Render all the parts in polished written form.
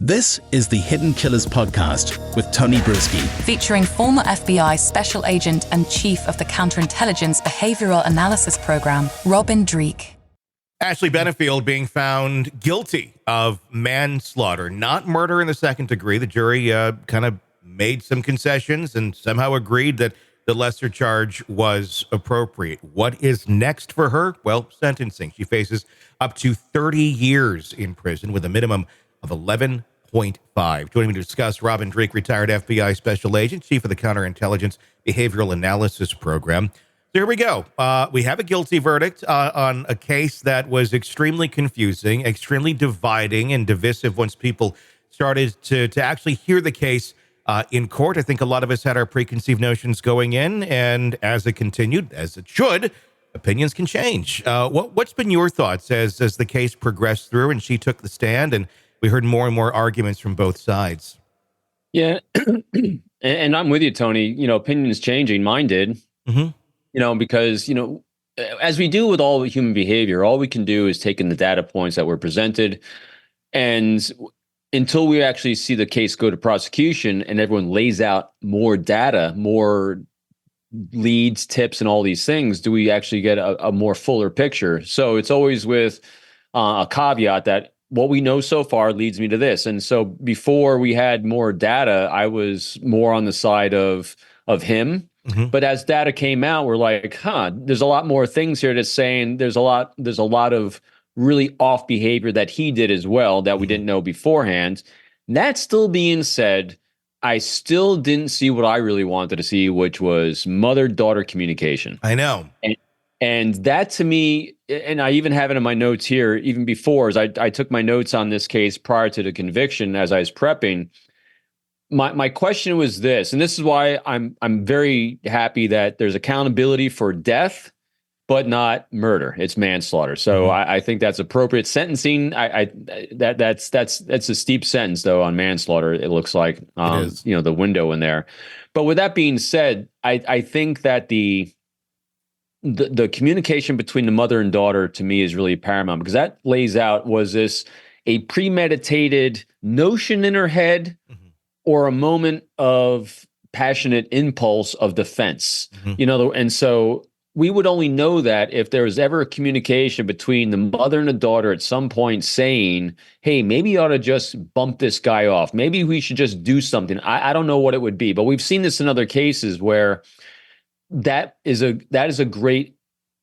This is the Hidden Killers podcast with Tony Brueski. Featuring former FBI Special Agent and Chief of the Counterintelligence Behavioral Analysis Program, Dreeke. Ashley Benefield being found guilty of manslaughter, not murder in the second degree. The jury kind of made some concessions and somehow agreed that the lesser charge was appropriate. What is next for her? Well, sentencing. She faces up to 30 years in prison with a minimum of 11.5. Joining me to discuss, Dreeke, retired FBI Special Agent, Chief of the Counterintelligence Behavioral Analysis Program. So here we go. We have a guilty verdict on a case that was extremely confusing, extremely dividing and divisive once people started to actually hear the case in court. I think a lot of us had our preconceived notions going in, and as it continued, as it should, opinions can change. What's been your thoughts as the case progressed through and she took the stand and we heard more and more arguments from both sides? Yeah. And I'm with you, Tony. You know, opinions changing. Mine did. Mm-hmm. You know, because, as we do with all human behavior, all we can do is take in the data points that were presented. And until we actually see the case go to prosecution and everyone lays out more data, more leads, tips, and all these things, do we actually get a more fuller picture? So it's always with a caveat that what we know so far leads me to this. And so before we had more data, I was more on the side of him. Mm-hmm. But as data came out, we're like, there's a lot more things here that's saying there's a lot of really off behavior that he did as well that we didn't know beforehand. That still being said, I still didn't see what I really wanted to see, which was mother-daughter communication. I know. And that to me, and I even have it in my notes here, even before, as I took my notes on this case prior to the conviction as I was prepping. My question was this, and this is why I'm very happy that there's accountability for death, but not murder. It's manslaughter. So I think that's appropriate sentencing. That's a steep sentence though on manslaughter. It looks like the window in there. But with that being said, I think that the communication between the mother and daughter to me is really paramount, because that lays out, was this a premeditated notion in her head or a moment of passionate impulse of defense? And so we would only know that if there was ever a communication between the mother and the daughter at some point saying, hey, maybe you ought to just bump this guy off. Maybe we should just do something. I don't know what it would be, but we've seen this in other cases where that is a great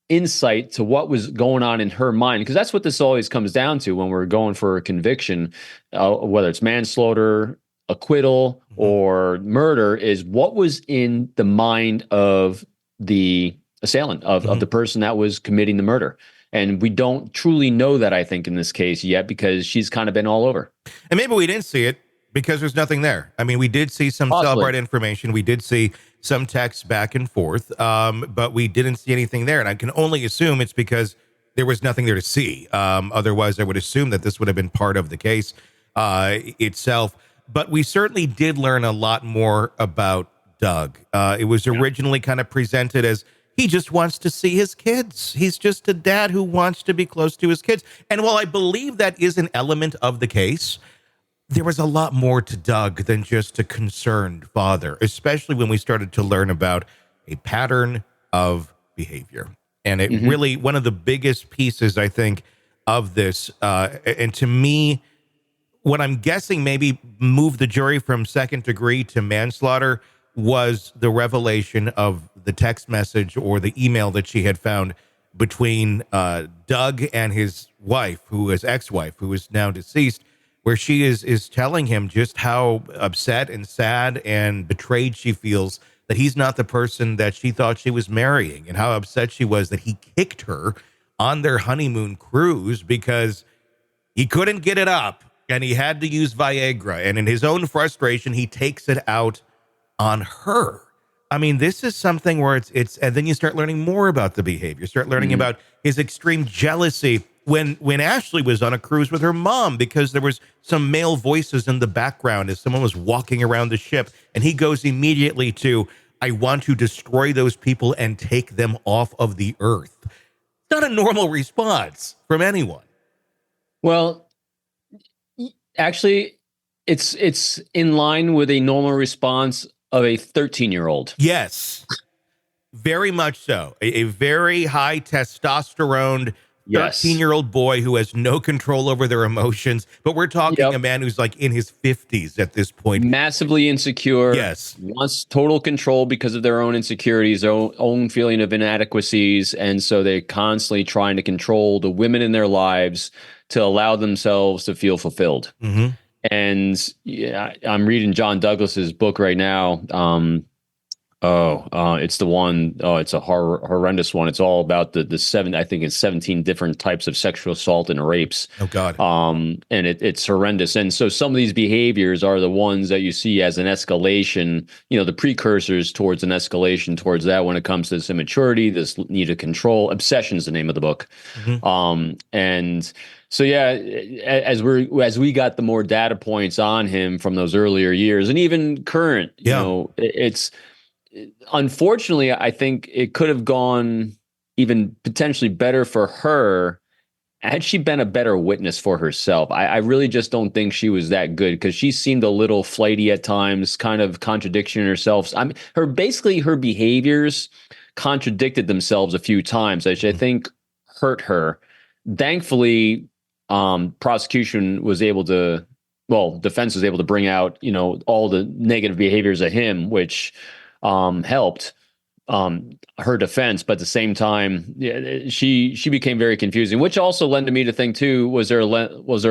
insight to what was going on in her mind, because that's what this always comes down to when we're going for a conviction, whether it's manslaughter, acquittal, or murder, is what was in the mind of the assailant, of the person that was committing the murder. And we don't truly know that, I think, in this case yet, because she's kind of been all over. And maybe we didn't see it because there's nothing there. I mean, we did see some cell information. We did see some texts back and forth, but we didn't see anything there. And I can only assume it's because there was nothing there to see. Otherwise, I would assume that this would have been part of the case itself. But we certainly did learn a lot more about Doug. It was originally kind of presented as he just wants to see his kids. He's just a dad who wants to be close to his kids. And while I believe that is an element of the case, there was a lot more to Doug than just a concerned father, especially when we started to learn about a pattern of behavior. And it really, one of the biggest pieces, I think, of this, and to me, what I'm guessing maybe moved the jury from second degree to manslaughter was the revelation of the text message or the email that she had found between Doug and his wife, ex-wife, who is now deceased, where she is telling him just how upset and sad and betrayed she feels that he's not the person that she thought she was marrying, and how upset she was that he kicked her on their honeymoon cruise because he couldn't get it up and he had to use Viagra. And in his own frustration, he takes it out on her. I mean, this is something where it's, and then you start learning more about the behavior, start learning about his extreme jealousy when Ashley was on a cruise with her mom, because there was some male voices in the background as someone was walking around the ship, and he goes immediately to, I want to destroy those people and take them off of the earth. It's not a normal response from anyone. Well, actually, it's in line with a normal response of a 13-year-old. Yes, very much so. A very high testosterone 13-year-old boy who has no control over their emotions. But we're talking a man who's like in his 50s at this point. Massively insecure. Yes. Wants total control because of their own insecurities, their own feeling of inadequacies. And so they're constantly trying to control the women in their lives to allow themselves to feel fulfilled. Mm-hmm. And I'm reading John Douglas's book right now. It's the one. Oh, it's a horrendous one. It's all about the 17 different types of sexual assault and rapes. Oh God. And it's horrendous. And so some of these behaviors are the ones that you see as an escalation, the precursors towards an escalation towards that when it comes to this immaturity, this need to control. Obsession is the name of the book. Mm-hmm. And so, as we got the more data points on him from those earlier years and even current, it's unfortunately, I think it could have gone even potentially better for her had she been a better witness for herself. I really just don't think she was that good because she seemed a little flighty at times, kind of contradicting herself. Her behaviors contradicted themselves a few times, which I think hurt her. Thankfully, defense was able to bring out, all the negative behaviors of him, which helped her defense. But at the same time, she became very confusing, which also led me to think too, was there a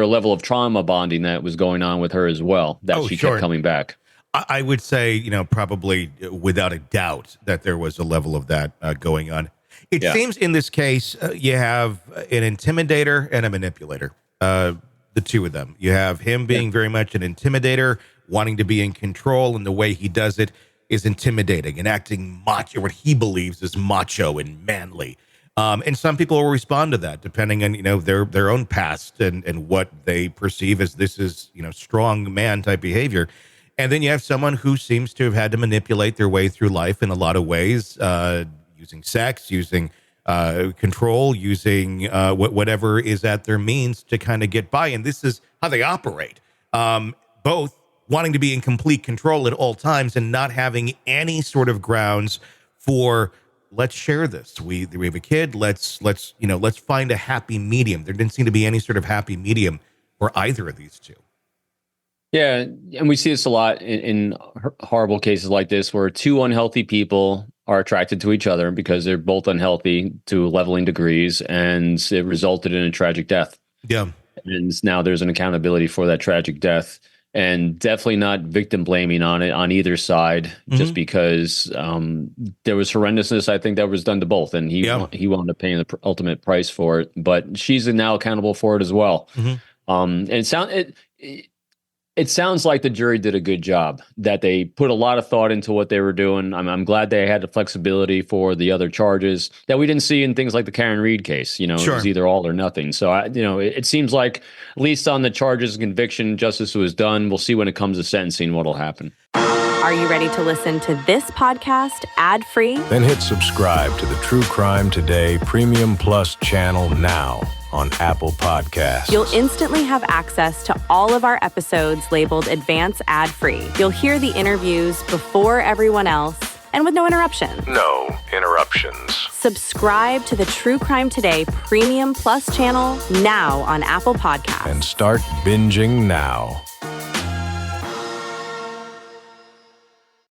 level of trauma bonding that was going on with her as well, that she kept coming back? I would say, probably without a doubt that there was a level of that going on. It seems in this case, you have an intimidator and a manipulator, the two of them. You have him being very much an intimidator, wanting to be in control, and the way he does it is intimidating and acting macho, what he believes is macho and manly. And some people will respond to that depending on, their own past and what they perceive as this is, strong man type behavior. And then you have someone who seems to have had to manipulate their way through life in a lot of ways, using sex, using control, using whatever is at their means to kind of get by. And this is how they operate. Both wanting to be in complete control at all times and not having any sort of grounds for, let's share this. We have a kid. Let's find a happy medium. There didn't seem to be any sort of happy medium for either of these two. Yeah, and we see this a lot in horrible cases like this, where two unhealthy people are attracted to each other because they're both unhealthy to leveling degrees, and it resulted in a tragic death. Yeah, and now there's an accountability for that tragic death. And definitely not victim blaming on it on either side, just because there was horrendousness, I think, that was done to both. And he wound up paying the ultimate price for it. But she's now accountable for it as well. And it sounds like the jury did a good job, that they put a lot of thought into what they were doing. I'm glad they had the flexibility for the other charges that we didn't see in things like the Karen Reed case. It was either all or nothing. So, it seems like, at least on the charges and conviction, justice was done. We'll see when it comes to sentencing what'll happen. Are you ready to listen to this podcast ad-free? Then hit subscribe to the True Crime Today Premium Plus channel now on Apple Podcasts. You'll instantly have access to all of our episodes labeled Advance Ad-Free. You'll hear the interviews before everyone else and with no interruptions. No interruptions. Subscribe to the True Crime Today Premium Plus channel now on Apple Podcasts. And start binging now.